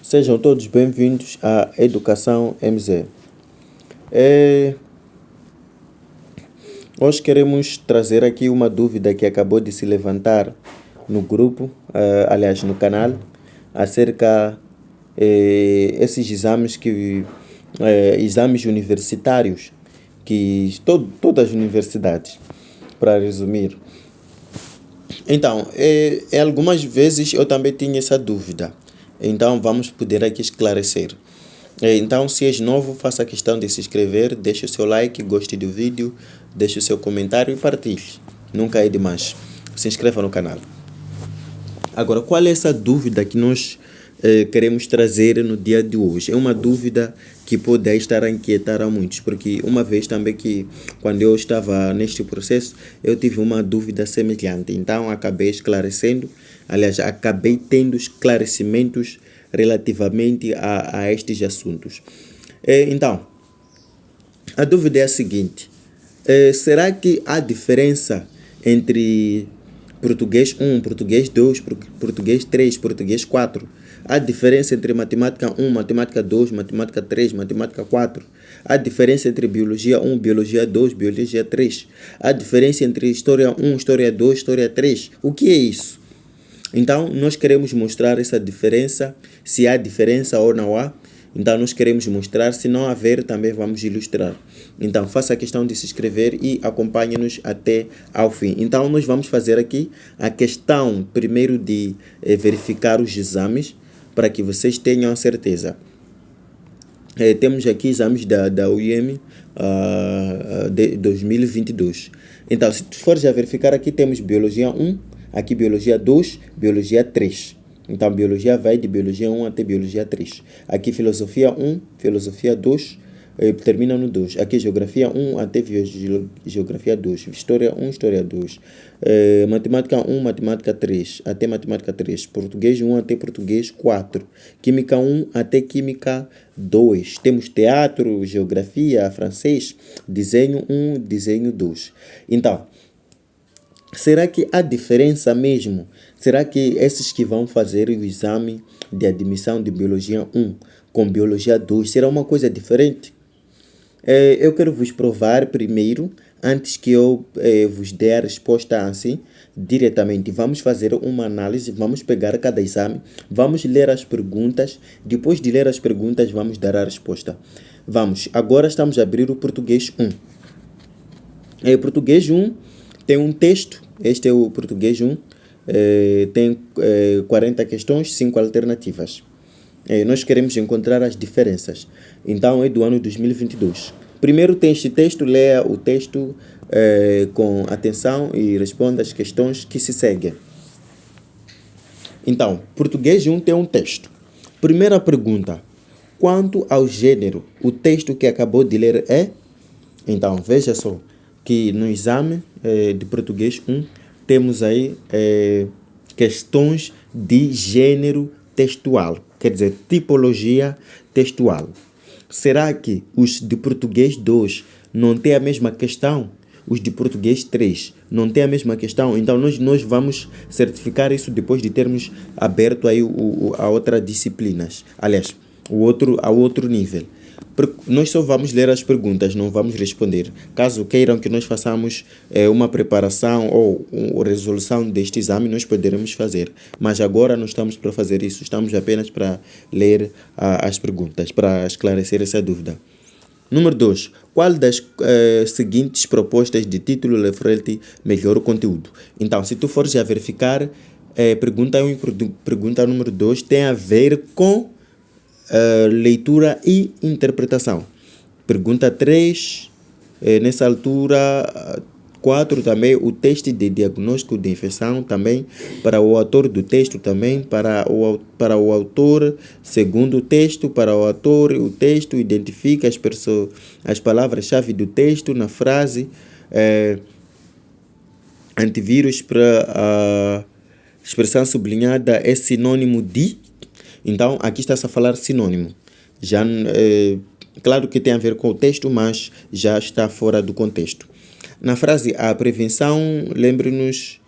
Sejam todos bem-vindos à Educação MZ. É, Hoje queremos trazer aqui uma dúvida que acabou de se levantar no grupo, aliás, no canal, acerca esses exames universitários, todas as universidades, para resumir. Então, algumas vezes eu também tinha essa dúvida. Então, vamos poder aqui esclarecer. Então, se és novo, faça questão de se inscrever, deixe o seu like, goste do vídeo, deixe o seu comentário e partilhe. Nunca é demais. Se inscreva no canal. Agora, qual é essa dúvida que nós queremos trazer no dia de hoje? É uma dúvida que pode estar a inquietar a muitos, porque uma vez também que, quando eu estava neste processo, eu tive uma dúvida semelhante. Então, acabei esclarecendo, aliás, acabei tendo esclarecimentos relativamente a estes assuntos. Então, a dúvida é a seguinte: será que há diferença entre português 1, português 2, português 3, português 4? Há diferença entre matemática 1, matemática 2, matemática 3, matemática 4? Há diferença entre biologia 1, biologia 2, biologia 3? Há diferença entre história 1, história 2, história 3? O que é isso? Então, nós queremos mostrar essa diferença, se há diferença ou não há. Então, nós queremos mostrar, se não haver, também vamos ilustrar. Então, faça a questão de se inscrever e acompanhe-nos até ao fim. Então, nós vamos fazer aqui a questão, primeiro, de verificar os exames, para que vocês tenham a certeza. Temos aqui exames da UEM de 2022. Então, se tu fores a verificar aqui, temos Biologia 1, aqui Biologia 2, Biologia 3. Então, Biologia vai de Biologia 1 até Biologia 3. Aqui Filosofia 1, Filosofia 2, termina no 2. Aqui Geografia 1 até Geografia 2. História 1, História 2. Matemática 1, Matemática 3, até Matemática 3. Português 1 até Português 4. Química 1 até Química 2. Temos Teatro, Geografia, Francês, Desenho 1, Desenho 2. Então, será que há diferença mesmo? Será que esses que vão fazer o exame de admissão de Biologia 1 com Biologia 2 será uma coisa diferente? Eu quero vos provar primeiro, antes que eu vos dê a resposta assim, diretamente. Vamos fazer uma análise, vamos pegar cada exame, vamos ler as perguntas, depois de ler as perguntas vamos dar a resposta. Vamos, agora estamos a abrir o Português 1. Português 1 tem um texto, este é o Português 1, tem 40 questões, 5 alternativas. Nós queremos encontrar as diferenças. Então, é do ano 2022. Primeiro tem este texto, leia o texto com atenção e responda as questões que se seguem. Então, Português 1 tem um texto. Primeira pergunta: quanto ao gênero, o texto que acabou de ler é? Então, veja só que no exame de Português 1 temos aí questões de gênero textual, quer dizer, tipologia textual. Será que os de Português 2 não têm a mesma questão? Os de Português 3 não têm a mesma questão? Então, nós vamos certificar isso depois de termos aberto aí a outras disciplinas. Aliás, ao outro nível. Nós só vamos ler as perguntas, não vamos responder. Caso queiram que nós façamos uma preparação ou resolução deste exame, nós poderemos fazer. Mas agora não estamos para fazer isso, estamos apenas para ler as perguntas, para esclarecer essa dúvida. Número 2. Qual das seguintes propostas de título reflete melhor o conteúdo? Então, se tu fores a verificar, pergunta 1 e pergunta número 2 tem a ver com leitura e interpretação. Pergunta 3, nessa altura, 4 também, o teste de diagnóstico de infecção também, para o autor do texto também, para o autor, segundo o texto, para o autor, o texto identifica as palavras-chave do texto na frase, antivírus para a expressão sublinhada é sinônimo de. Então, aqui está-se a falar sinônimo. Já, claro que tem a ver com o texto, mas já está fora do contexto. Na frase a prevenção, lembre-nos,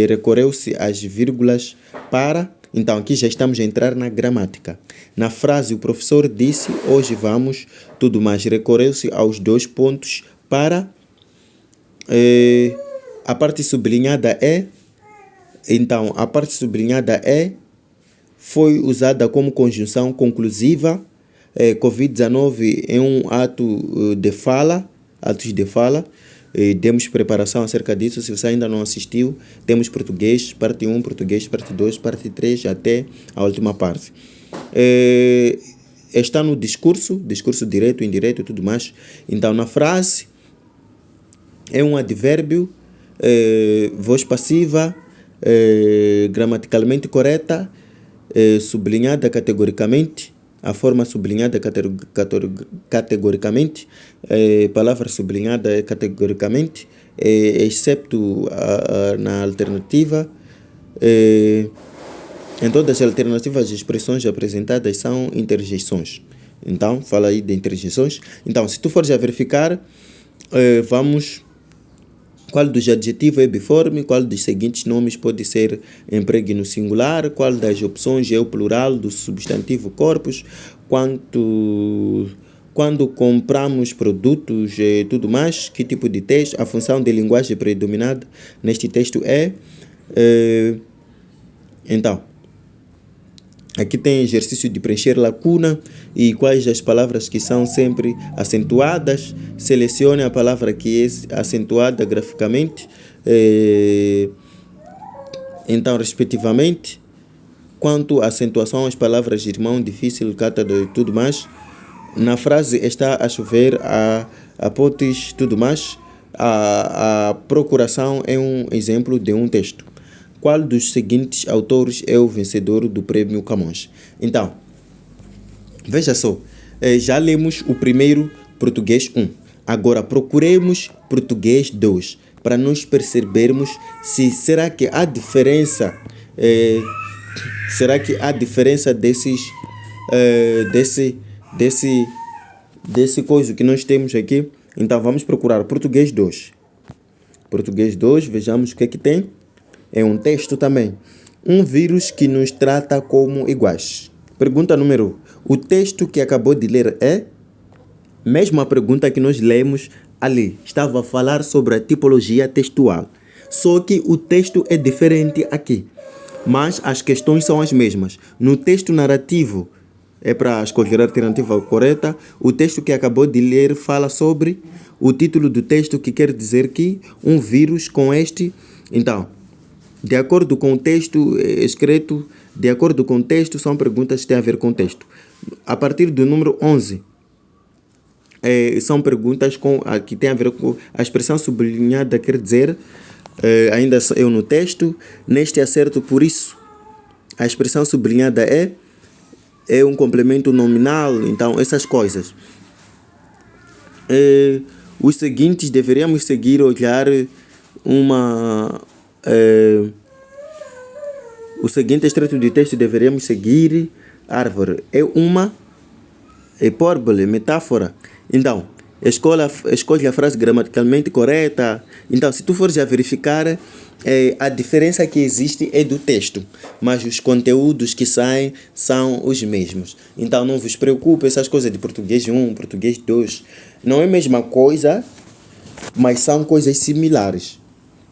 recorreu-se às vírgulas para Então, aqui já estamos a entrar na gramática. Na frase, o professor disse, hoje vamos, tudo mais. Recorreu-se aos 2 pontos para a parte sublinhada é. Então, a parte sublinhada é foi usada como conjunção conclusiva. Covid-19 é um ato de fala, atos de fala. Demos preparação acerca disso. Se você ainda não assistiu, temos português, parte 1, português, parte 2, parte 3, até a última parte. Está no discurso direto, indireto e tudo mais. Então, na frase, é um advérbio, voz passiva, gramaticalmente correta, sublinhada categoricamente, a forma sublinhada categoricamente, palavra sublinhada categoricamente, excepto na alternativa. Em todas as alternativas, as expressões apresentadas são interjeições. Então, fala aí de interjeições. Então, se tu fores a verificar, vamos... Qual dos adjetivos é biforme? Qual dos seguintes nomes pode ser empregue no singular? Qual das opções é o plural do substantivo corpus? Quando compramos produtos e tudo mais? Que tipo de texto? A função de linguagem predominante neste texto é... Então, aqui tem exercício de preencher lacuna e quais as palavras que são sempre acentuadas. Selecione a palavra que é acentuada graficamente. Então, respectivamente, quanto à acentuação, as palavras irmão, difícil, cátedra e tudo mais. Na frase está a chover, a potes, tudo mais. A procuração é um exemplo de um texto. Qual dos seguintes autores é o vencedor do Prêmio Camões? Então, veja só, já lemos o primeiro português 1. Agora procuremos português 2 para nós percebermos se será que há diferença, desse coisa que nós temos aqui. Então vamos procurar português 2. Português 2, vejamos o que é que tem. É um texto também. Um vírus que nos trata como iguais. Pergunta número 1. O texto que acabou de ler é? Mesmo a pergunta que nós lemos ali. Estava a falar sobre a tipologia textual. Só que o texto é diferente aqui. Mas as questões são as mesmas. No texto narrativo, é para escolher a alternativa correta. O texto que acabou de ler fala sobre o título do texto, que quer dizer que um vírus com este... Então... De acordo com o texto escrito, de acordo com o texto, são perguntas que têm a ver com o texto. A partir do número 11, são perguntas que têm a ver com a expressão sublinhada, quer dizer, ainda eu no texto, neste acerto, por isso, a expressão sublinhada é um complemento nominal, então essas coisas. Os seguintes deveríamos seguir, olhar o seguinte extrato de texto deveríamos seguir. Árvore é uma hipérbole, metáfora. Então, escolhe a frase gramaticalmente correta. Então, se tu fores a verificar, a diferença que existe é do texto, mas os conteúdos que saem são os mesmos. Então, não vos preocupe, essas coisas de português 1, português 2, não é a mesma coisa, mas são coisas similares.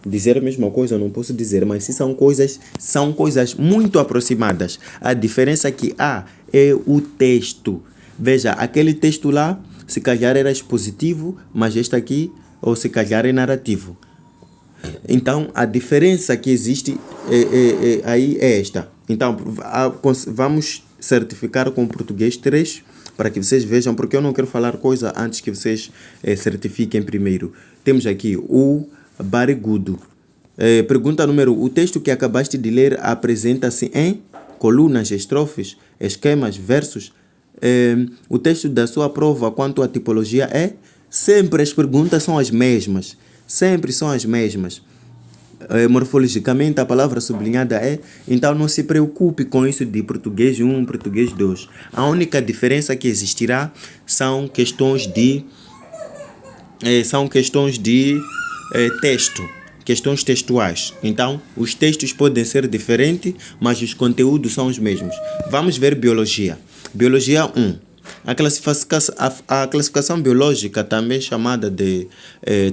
Dizer a mesma coisa eu não posso dizer, mas se são coisas muito aproximadas. A diferença que há é o texto. Veja, aquele texto lá, se calhar era expositivo, mas este aqui, ou se calhar é narrativo. Então, a diferença que existe aí é esta. Então, vamos certificar com o português 3, para que vocês vejam, porque eu não quero falar coisa antes que vocês certifiquem primeiro. Temos aqui o barrigudo. Pergunta número 1. O texto que acabaste de ler apresenta-se em colunas, estrofes, esquemas, versos. O texto da sua prova quanto à tipologia é? Sempre as perguntas são as mesmas. Sempre são as mesmas. Morfologicamente a palavra sublinhada é. Então não se preocupe com isso de português 1, português 2. A única diferença que existirá são questões de texto. questões textuais. Então, os textos podem ser diferentes, mas os conteúdos são os mesmos. Vamos ver biologia. Biologia 1. A classificação biológica, também chamada de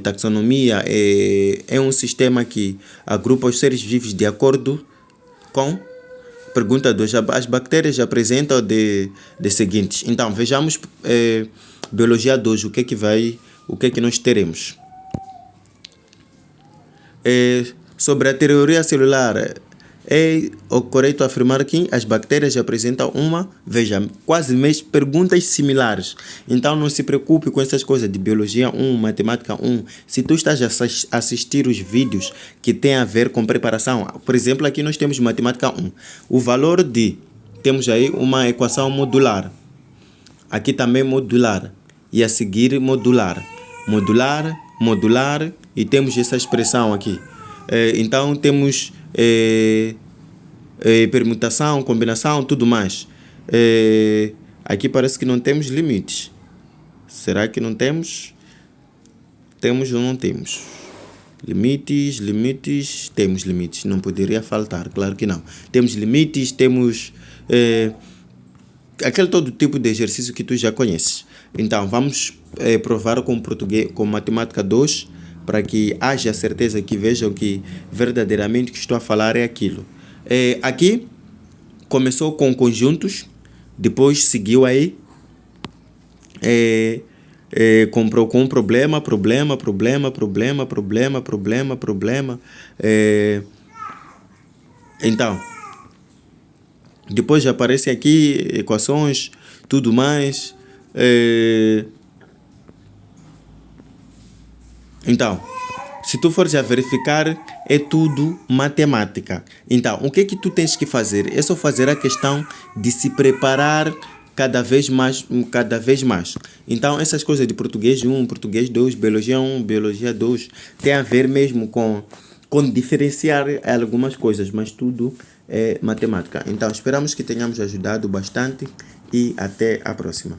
taxonomia, é um sistema que agrupa os seres vivos de acordo com... Pergunta 2. As bactérias apresentam de seguintes. Então, vejamos biologia 2, o que é que nós teremos. Sobre a teoria celular, é correto afirmar que as bactérias apresentam quase mesmo perguntas similares. Então não se preocupe com essas coisas de biologia 1, matemática 1. Se tu estás a assistir os vídeos que têm a ver com preparação, por exemplo, aqui nós temos matemática 1. O valor temos aí uma equação modular. Aqui também modular. E a seguir modular. Modular. E temos essa expressão aqui. Então temos permutação, combinação, tudo mais. Aqui parece que não temos limites. Será que não temos? Temos ou não temos? Limites, temos limites. Não poderia faltar, claro que não. Temos limites, temos aquele todo tipo de exercício que tu já conheces. Então vamos provar com matemática 2, para que haja certeza, que vejam que verdadeiramente o que estou a falar é aquilo. Aqui começou com conjuntos, depois seguiu aí com problema. Então, depois já aparece aqui equações, tudo mais. Então, se tu fores a verificar, é tudo matemática. Então, o que tu tens que fazer? É só fazer a questão de se preparar cada vez mais. Então, essas coisas de português 1, português 2, biologia 1, biologia 2, tem a ver mesmo com diferenciar algumas coisas, mas tudo é matemática. Então, esperamos que tenhamos ajudado bastante e até a próxima.